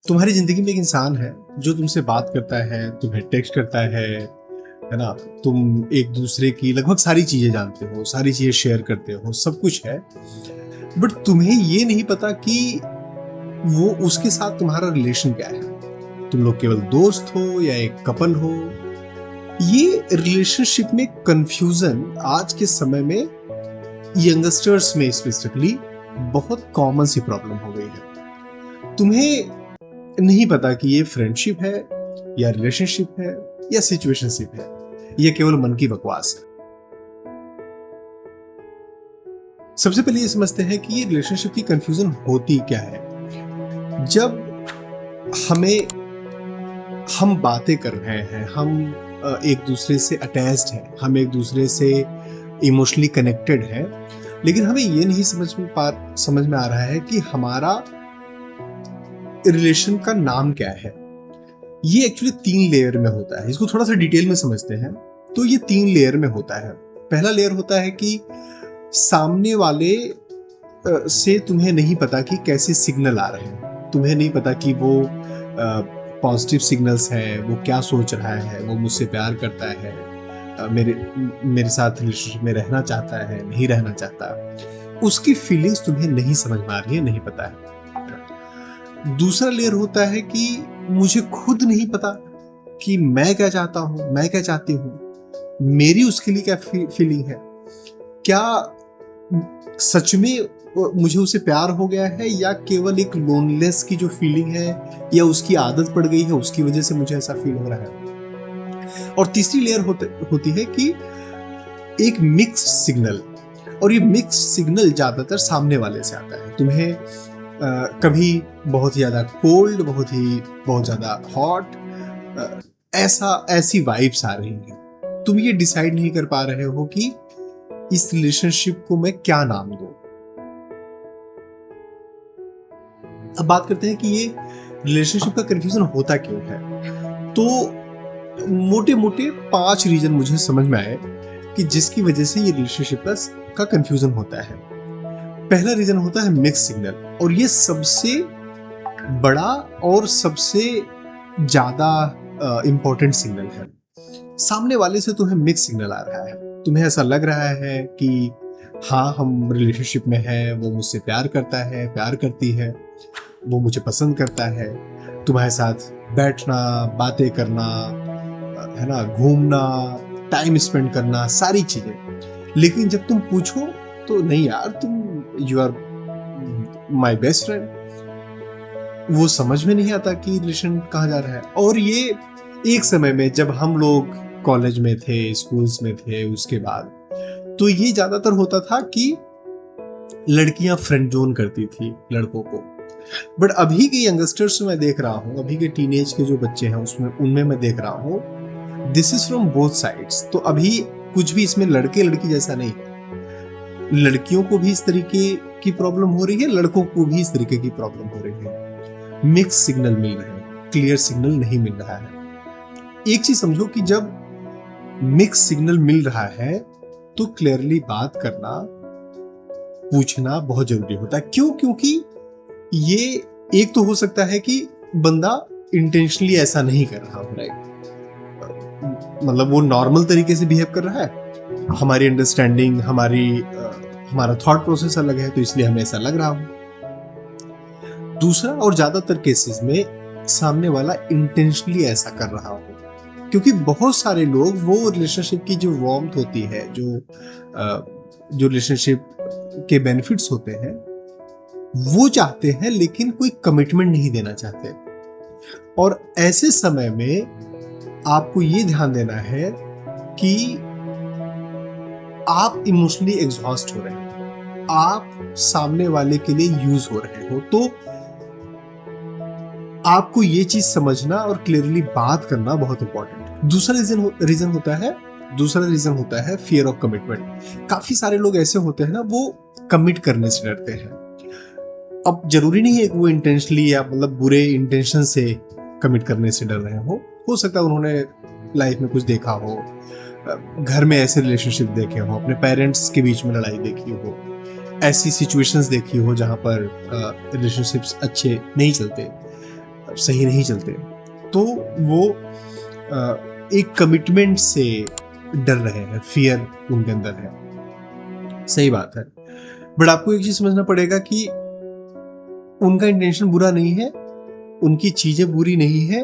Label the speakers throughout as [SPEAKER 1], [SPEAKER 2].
[SPEAKER 1] तुम्हारी ज़िंदगी में एक इंसान है जो तुमसे बात करता है, तुम्हें टेक्स्ट करता है ना? तुम एक-दूसरे की लगभग सारी चीज़ें जानते हो, सारी चीज़ें शेयर करते हो, सब कुछ है। बट तुम्हें ये नहीं पता कि वो उसके साथ तुम्हारा रिलेशन क्या है। तुम लोग केवल दोस्त हो या एक कपल हो। ये रिलेशनशिप में कन्फ्यूज़न आज के समय में यंगस्टर्स में स्पेसिफिकली बहुत कॉमन सी प्रॉब्लम हो गई है। तुम्हें नहीं पता कि ये फ्रेंडशिप है या रिलेशनशिप है या सिचुएशनशिप है, ये केवल मन की बकवास है। सबसे पहले ये समझते हैं कि ये रिलेशनशिप की कंफ्यूजन होती क्या है। जब हमें हम बातें कर रहे हैं, हम एक दूसरे से अटैच्ड हैं, हम एक दूसरे से इमोशनली कनेक्टेड हैं, लेकिन हमें ये नहीं समझ में आ रहा है कि हमारा रिलेशन का नाम क्या है। ये एक्चुअली 3 लेयर में होता है। इसको थोड़ा सा डिटेल में समझते हैं तो ये 3 लेयर में होता है। पहला लेयर होता है कि सामने वाले से तुम्हें नहीं पता कि कैसे सिग्नल आ रहे हैं। तुम्हें नहीं पता कि वो पॉजिटिव सिग्नल्स हैं, वो क्या सोच रहा है, वो मुझसे प्यार करता है, मेरे साथ रिलेशनशिप में रहना चाहता है, नहीं रहना चाहता। उसकी फीलिंग्स तुम्हें नहीं समझ में आ रही है, नहीं पता है। दूसरा लेयर होता है कि मुझे खुद नहीं पता कि मैं क्या चाहता हूं, मैं क्या चाहती हूं, मेरी उसके लिए क्या फीलिंग है, क्या सच में मुझे उसे प्यार हो गया है या केवल एक लोनलेस की जो फीलिंग है या उसकी आदत पड़ गई है, उसकी वजह से मुझे ऐसा फील हो रहा है। और तीसरी लेयर होती है कि एक मिक्स्ड सिग्नल, और ये मिक्स्ड सिग्नल ज्यादातर सामने वाले से आता है। तुम्हें कभी बहुत ज़्यादा कोल्ड, बहुत ज़्यादा हॉट, ऐसी वाइब्स आ रही हैं। तुम ये डिसाइड नहीं कर पा रहे हो कि इस रिलेशनशिप को मैं क्या नाम दूं। अब बात करते हैं कि ये रिलेशनशिप का कंफ्यूजन होता क्यों है। तो मोटे मोटे 5 रीजन मुझे समझ में आए कि जिसकी वजह से ये रिलेशनशिप का कंफ्यूजन होता है। पहला रीजन होता है मिक्स सिग्नल, और ये सबसे बड़ा और सबसे ज्यादा इंपॉर्टेंट सिग्नल है। सामने वाले से तुम्हें मिक्स सिग्नल आ रहा है। तुम्हें ऐसा लग रहा है कि हाँ, हम रिलेशनशिप में हैं, वो मुझसे प्यार करता है, प्यार करती है, वो मुझे पसंद करता है, तुम्हारे साथ बैठना, बातें करना, है ना, घूमना, टाइम स्पेंड करना, सारी चीजें। लेकिन जब तुम पूछो तो नहीं यार, you are my best friend. वो समझ में नहीं आता कि रिलेशन कहाँ जा रहा है। और ये एक समय में जब हम लोग कॉलेज में थे, स्कूल्स में थे, उसके बाद तो ये ज्यादातर होता था कि लड़कियां फ्रेंड जोन करती थी लड़कों को। बट अभी के यंगस्टर्स मैं देख रहा हूँ, अभी के टीनेज के जो बच्चे हैं उनमें मैं देख रहा हूँ, this is from both sides. तो अभी कुछ भी इसमें लड़के लड़की जैसा नहीं है। लड़कियों को भी इस तरीके की प्रॉब्लम हो रही है, लड़कों को भी इस तरीके की प्रॉब्लम हो रही है। मिक्स सिग्नल मिल रहे हैं, क्लियर सिग्नल नहीं मिल रहा है। एक चीज समझो कि जब मिक्स सिग्नल मिल रहा है तो क्लियरली बात करना, पूछना बहुत जरूरी होता है। क्यों? क्योंकि ये एक तो हो सकता है कि बंदा इंटेंशनली ऐसा नहीं कर रहा हो, राइट, मतलब वो नॉर्मल तरीके से बिहेव कर रहा है, हमारी अंडरस्टैंडिंग, हमारा थॉट प्रोसेस अलग है, तो इसलिए हमें ऐसा लग रहा हो। दूसरा, और ज्यादातर केसेस में सामने वाला इंटेंशनली ऐसा कर रहा हो, क्योंकि बहुत सारे लोग वो रिलेशनशिप की जो वार्मथ होती है, जो रिलेशनशिप के बेनिफिट्स होते हैं, वो चाहते हैं, लेकिन कोई कमिटमेंट नहीं देना चाहते। और ऐसे समय में आपको ये ध्यान देना है कि आप इमोशनली एग्जॉस्ट हो रहे हैं, आप सामने वाले के लिए यूज हो रहे हो। तो आपको ये चीज समझना और क्लियरली बात करना बहुत इंपॉर्टेंट है। दूसरा रीजन होता है फियर ऑफ कमिटमेंट। काफी सारे लोग ऐसे होते हैं ना, वो कमिट करने से डरते हैं। अब जरूरी नहीं है कि वो इंटेंशनली या मतलब बुरे इंटेंशन से कमिट करने से डर रहे हो सकता है उन्होंने लाइफ में कुछ देखा हो, घर में ऐसे रिलेशनशिप देखे हो, अपने पेरेंट्स के बीच में लड़ाई देखी हो, ऐसी सिचुएशंस देखी हो जहां पर रिलेशनशिप्स अच्छे नहीं चलते। सही नहीं चलते, तो वो एक कमिटमेंट से डर रहे हैं, फियर उनके अंदर है। सही बात है, बट आपको एक चीज समझना पड़ेगा कि उनका इंटेंशन बुरा नहीं है, उनकी चीजें बुरी नहीं है,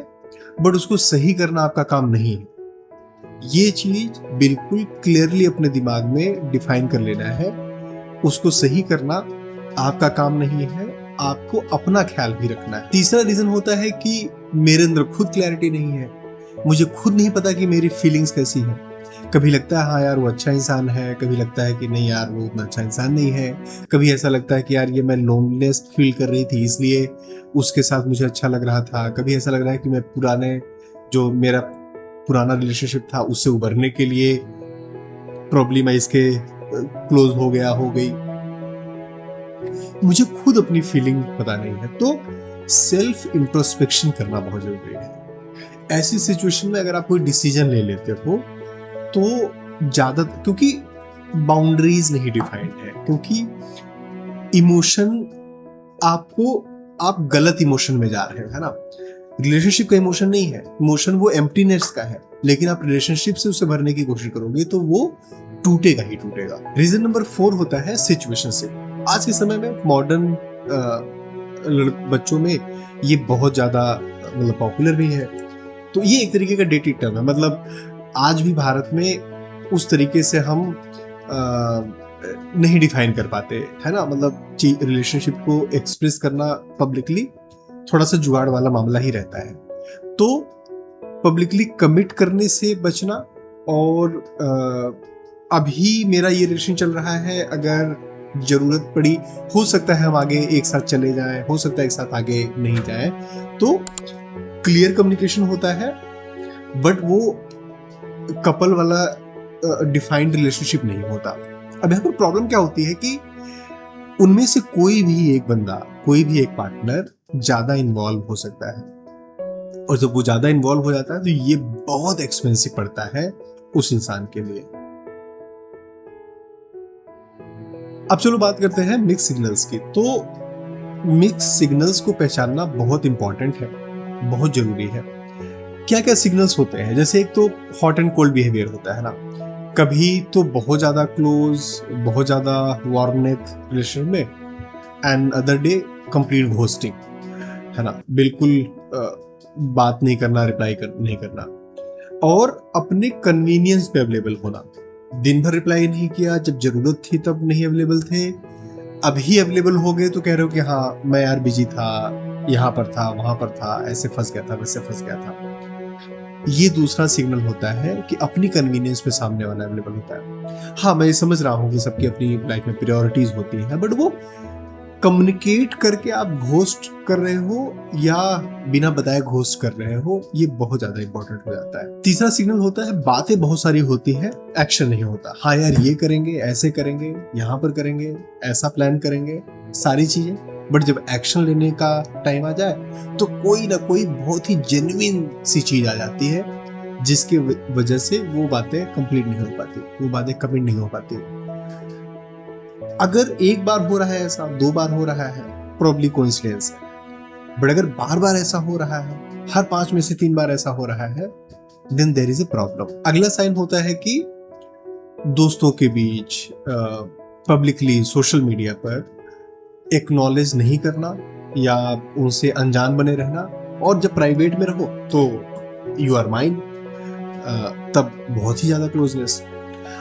[SPEAKER 1] बट उसको सही करना आपका काम नहीं है। ये चीज बिल्कुल क्लियरली अपने दिमाग में डिफाइन कर लेना है। उसको सही करना आपका काम नहीं है, आपको अपना ख्याल भी रखना है। तीसरा रीजन होता है कि मेरे अंदर खुद क्लैरिटी नहीं है, मुझे खुद नहीं पता कि मेरी फीलिंग्स कैसी हैं। कभी लगता है हाँ यार वो अच्छा इंसान है, कभी लगता है कि नहीं यार वो उतना अच्छा इंसान नहीं है, कभी ऐसा लगता है कि यार ये मैं लोनलीनेस फील कर रही थी इसलिए उसके साथ मुझे अच्छा लग रहा था, कभी ऐसा लग रहा है कि मैं जो मेरा पुराना रिलेशनशिप था उससे उभरने के लिए प्रॉब्लम मैं इसके क्लोज हो गई। मुझे खुद अपनी फीलिंग पता नहीं है, तो सेल्फ इंट्रोस्पेक्शन करना बहुत जरूरी है। ऐसी सिचुएशन में अगर आप कोई डिसीजन ले लेते हो तो ज्यादा, क्योंकि बाउंड्रीज नहीं डिफाइंड है, क्योंकि इमोशन आप गलत इमोशन में जा रहे हो, है ना। रिलेशनशिप का इमोशन नहीं है, इमोशन वो एम्प्टीनेस का है, लेकिन आप रिलेशनशिप से उसे भरने की कोशिश करोगे तो वो टूटेगा ही टूटेगा। रीजन नंबर 4 होता है सिचुएशनशिप। आज के समय में मॉडर्न बच्चों में ये बहुत ज्यादा मतलब पॉपुलर भी है। तो ये एक तरीके का डेटेड टर्म है, मतलब आज भी भारत में उस तरीके से हम नहीं डिफाइन कर पाते, है ना। मतलब रिलेशनशिप को एक्सप्रेस करना पब्लिकली थोड़ा सा जुगाड़ वाला मामला ही रहता है। तो पब्लिकली कमिट करने से बचना, और अभी मेरा ये रिलेशन चल रहा है, अगर जरूरत पड़ी हो सकता है हम आगे एक साथ चले जाएं, हो सकता है एक साथ आगे नहीं जाएं, तो क्लियर कम्युनिकेशन होता है, बट वो कपल वाला डिफाइंड रिलेशनशिप नहीं होता। अब यहाँ पर प्रॉब्लम क्या होती है कि उनमें से कोई भी एक बंदा, कोई भी एक पार्टनर ज्यादा इन्वॉल्व हो सकता है, और जब वो ज्यादा इन्वॉल्व हो जाता है तो ये बहुत एक्सपेंसिव पड़ता है उस इंसान के लिए। अब चलो बात करते हैं मिक्स सिग्नल्स की। तो मिक्स सिग्नल्स को पहचानना बहुत इंपॉर्टेंट है, बहुत जरूरी है। क्या क्या सिग्नल्स होते हैं, जैसे एक तो हॉट एंड कोल्ड बिहेवियर होता है ना, कभी तो बहुत ज्यादा क्लोज, बहुत ज्यादा वार्मनेस रिलेशन में, and other day complete ghosting, है ना, बिल्कुल बात नहीं करना, रिप्लाई नहीं करना, और अपने कन्वीनियंस पे अवेलेबल होना। दिन भर रिप्लाई नहीं किया, जब जरूरत थी तब नहीं अवेलेबल थे, अभी अवेलेबल हो गए तो कह रहे हो कि हाँ मैं यार बिजी था, यहाँ पर था, वहां पर था, ऐसे फंस गया था, वैसे फंस गया था। ये दूसरा सिग्नल होता है कि अपनी कन्वीनियंस पे सामने वाला अवेलेबल होता है। हाँ मैं समझ रहा हूँ कि सबकी अपनी लाइफ में प्रायोरिटीज होती हैं, बट वो कम्युनिकेट करके आप घोस्ट कर रहे हो या बिना बताए घोस्ट कर रहे हो, ये बहुत ज्यादा इंपॉर्टेंट हो जाता है। तीसरा सिग्नल होता है बातें बहुत सारी होती है, एक्शन नहीं होता। हाँ यार ये करेंगे, ऐसे करेंगे, यहाँ पर करेंगे, ऐसा प्लान करेंगे, सारी चीजें, बट जब एक्शन लेने का टाइम आ जाए तो कोई ना कोई बहुत ही जेन्युइन सी चीज आ जाती है जिसके वजह से वो बातें कंप्लीट नहीं हो पाती, वो बातें कमिट नहीं हो पाती। अगर एक बार हो रहा है ऐसा, 2 बार हो रहा है, प्रॉब्ली कोइंसिडेंस है, बट अगर बार बार ऐसा हो रहा है, हर 5 में से 3 बार ऐसा हो रहा है, then there is a problem. अगला साइन होता है कि दोस्तों के बीच, पब्लिकली, सोशल मीडिया पर एक्नॉलेज नहीं करना या उनसे अनजान बने रहना, और जब प्राइवेट में रहो तो यू आर माइन, तब बहुत ही ज्यादा क्लोजनेस।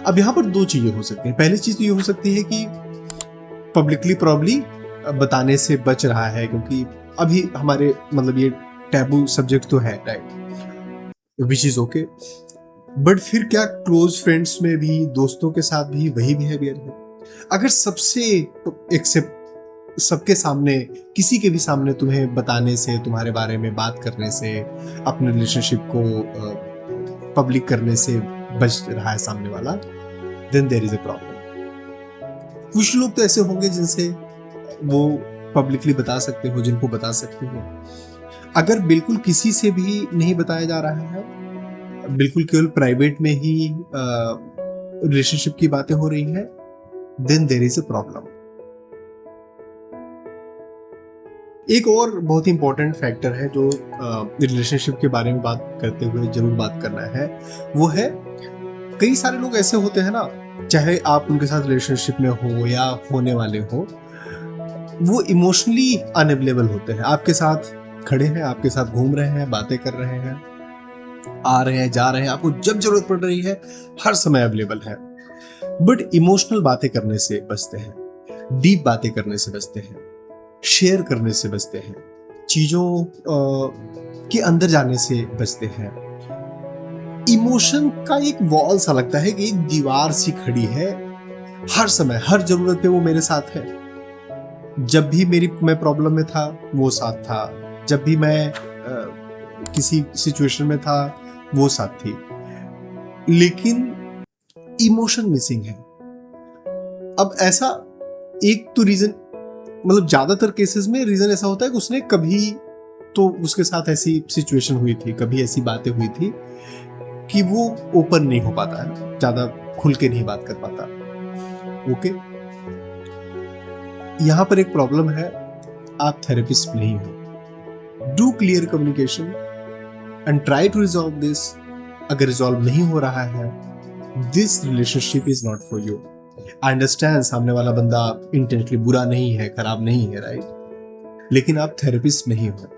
[SPEAKER 1] अब यहाँ पर 2 चीजें हो सकती हैं। पहली चीज तो ये हो सकती है कि पब्लिकली प्रॉब्ली बताने से बच रहा है, क्योंकि अभी हमारे मतलब ये टैबू सब्जेक्ट तो है, right, which is okay, but फिर क्या क्लोज फ्रेंड्स में भी, दोस्तों के साथ भी वही बिहेवियर है? अगर सबके सामने, किसी के भी सामने तुम्हें बताने से, तुम्हारे बारे में बात करने से, अपने रिलेशनशिप को पब्लिक करने से बच रहा है सामने वाला, then there is a problem. कुछ लोग तो ऐसे होंगे जिनसे वो पब्लिकली बता सकते हो, जिनको बता सकते हो। अगर बिल्कुल किसी से भी नहीं बताया जा रहा है, बिल्कुल केवल प्राइवेट में ही रिलेशनशिप की बातें हो रही है, then there is a problem. एक और बहुत ही इंपॉर्टेंट फैक्टर है जो रिलेशनशिप के बारे में बात करते हुए जरूर बात करना है, वो है कई सारे लोग ऐसे होते हैं ना, चाहे आप उनके साथ रिलेशनशिप में हो या होने वाले हो, वो इमोशनली अनअवेलेबल होते हैं। आपके साथ खड़े हैं, आपके साथ घूम रहे हैं, बातें कर रहे हैं, आ रहे हैं, जा रहे हैं, आपको जब जरूरत पड़ रही है हर समय अवेलेबल है, बट इमोशनल बातें करने से बचते हैं, डीप बातें करने से बचते हैं, शेयर करने से बचते हैं, चीजों के अंदर जाने से बचते हैं। इमोशन का एक वॉल सा लगता है कि एक दीवार सी खड़ी है, हर समय हर जरूरत पे वो मेरे साथ है। जब भी मैं प्रॉब्लम में था वो साथ था, जब भी मैं किसी सिचुएशन में था वो साथ थी, लेकिन इमोशन मिसिंग है। अब ऐसा एक तो रीजन, मतलब ज्यादातर केसेस में रीजन ऐसा होता है कि उसने कभी तो उसके साथ ऐसी सिचुएशन हुई थी, कभी ऐसी बातें हुई थी कि वो ओपन नहीं हो पाता है, ज्यादा खुल के नहीं बात कर पाता। ओके, यहां पर एक प्रॉब्लम है, आप थेरेपिस्ट नहीं हो। Do clear communication and try to resolve this. अगर रिजॉल्व नहीं हो रहा है, this relationship is not for you. I understand सामने वाला बंदा इंटेंशनली बुरा नहीं है, खराब नहीं है, राइट, लेकिन आप थेरेपिस्ट नहीं हो।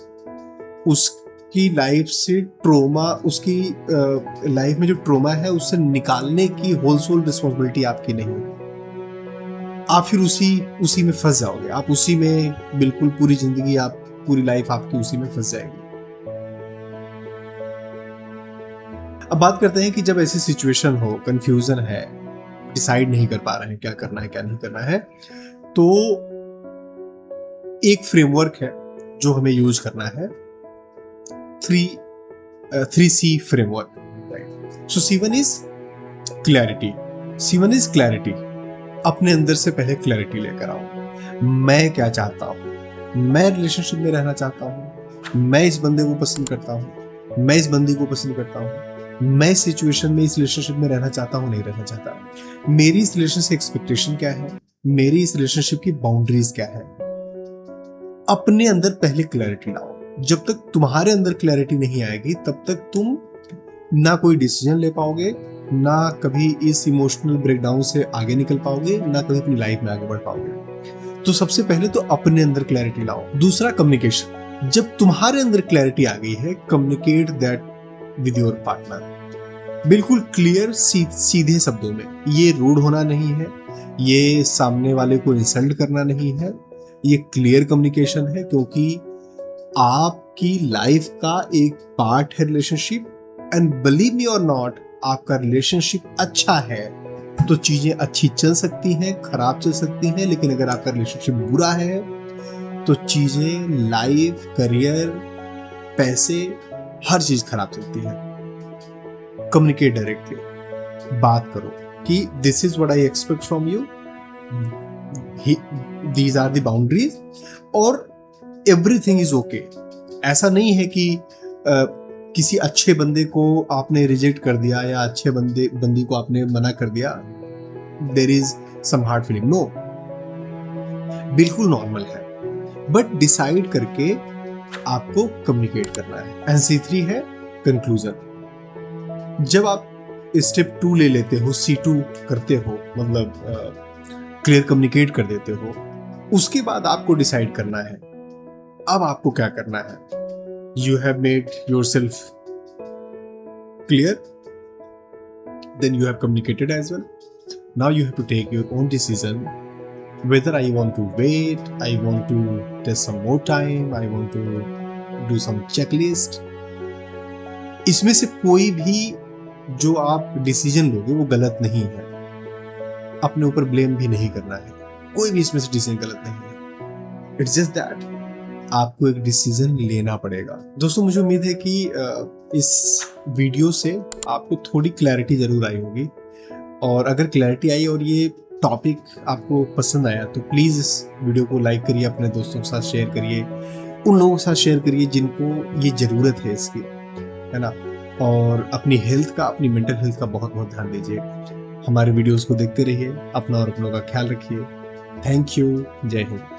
[SPEAKER 1] उसकी लाइफ से ट्रोमा, उसकी लाइफ में जो ट्रोमा है उससे निकालने की होल सोल रिस्पॉन्सिबिलिटी आपकी नहीं है। आप फिर उसी में फंस जाओगे, आप उसी में बिल्कुल पूरी जिंदगी, आप पूरी लाइफ आपकी उसी में फंस जाएगी। अब बात करते हैं कि जब ऐसी सिचुएशन हो, कंफ्यूजन है, डिसाइड नहीं कर पा रहे हैं क्या करना है क्या नहीं करना है, तो एक फ्रेमवर्क है जो हमें यूज करना है, 3C framework, right. So C1 is clarity. C1 is clarity. अपने अंदर से पहले क्लैरिटी लेकर आओ। मैं क्या चाहता हूं? मैं रिलेशनशिप में रहना चाहता हूं, मैं इस बंदे को पसंद करता हूं, मैं इस बंदी को पसंद करता हूं, मैं इस सिचुएशन में, इस रिलेशनशिप में रहना चाहता हूं, नहीं रहना चाहता, मेरी इस रिलेशनशिप से एक्सपेक्टेशन क्या है, मेरी इस रिलेशनशिप की बाउंड्रीज क्या है। अपने अंदर पहले क्लैरिटी लाओ। जब तक तुम्हारे अंदर क्लैरिटी नहीं आएगी, तब तक तुम ना कोई डिसीजन ले पाओगे, ना कभी इस इमोशनल ब्रेकडाउन से आगे निकल पाओगे, ना कभी अपनी लाइफ में आगे बढ़ पाओगे। तो सबसे पहले तो अपने अंदर क्लैरिटी लाओ। दूसरा, कम्युनिकेशन। जब तुम्हारे अंदर क्लैरिटी आ गई है, communicate that with your partner. बिल्कुल क्लियर, सीधे शब्दों में। ये रूड होना नहीं है, ये सामने वाले को इंसल्ट करना नहीं है, ये क्लियर कम्युनिकेशन है, क्योंकि आपकी लाइफ का एक पार्ट है रिलेशनशिप। एंड बिलीव मी और नॉट, आपका रिलेशनशिप अच्छा है तो चीजें अच्छी चल सकती हैं, खराब चल सकती हैं, लेकिन अगर आपका रिलेशनशिप बुरा है तो चीजें, लाइफ, करियर, पैसे, हर चीज खराब चलती है। कम्युनिकेट डायरेक्टली, बात करो कि this is what I expect from you, these are the boundaries, और एवरीथिंग इज ओके। ऐसा नहीं है कि किसी अच्छे बंदे को आपने रिजेक्ट कर दिया या अच्छे बंदी को आपने मना कर दिया, there is some hard feeling. No, बिल्कुल नॉर्मल है, बट डिसाइड करके आपको कम्युनिकेट करना है। एंड C3 है कंक्लूजन। जब आप स्टेप 2 ले लेते हो, C2 करते हो, मतलब क्लियर कम्युनिकेट कर देते हो, उसके बाद आपको डिसाइड करना है अब आपको क्या करना है। You have made yourself clear, then you have communicated as well. Now you have to take your own decision whether I want to wait, I want to take some more time, I want to do some checklist. इसमें से कोई भी जो आप decision लोगे वो गलत नहीं है। अपने ऊपर ब्लेम भी नहीं करना है, कोई भी इसमें से डिसीजन गलत नहीं है। इट्स जस्ट दैट आपको एक डिसीजन लेना पड़ेगा। दोस्तों, मुझे उम्मीद है कि इस वीडियो से आपको थोड़ी क्लैरिटी जरूर आई होगी, और अगर क्लैरिटी आई और ये टॉपिक आपको पसंद आया तो प्लीज़ इस वीडियो को लाइक करिए, अपने दोस्तों के साथ शेयर करिए, उन लोगों के साथ शेयर करिए जिनको ये ज़रूरत है इसकी, है ना। और अपनी हेल्थ का, अपनी मेंटल हेल्थ का बहुत बहुत ध्यान दीजिए। हमारे वीडियोज़ को देखते रहिए, अपना और अपनों का ख्याल रखिए। Thank you. जय हिंद।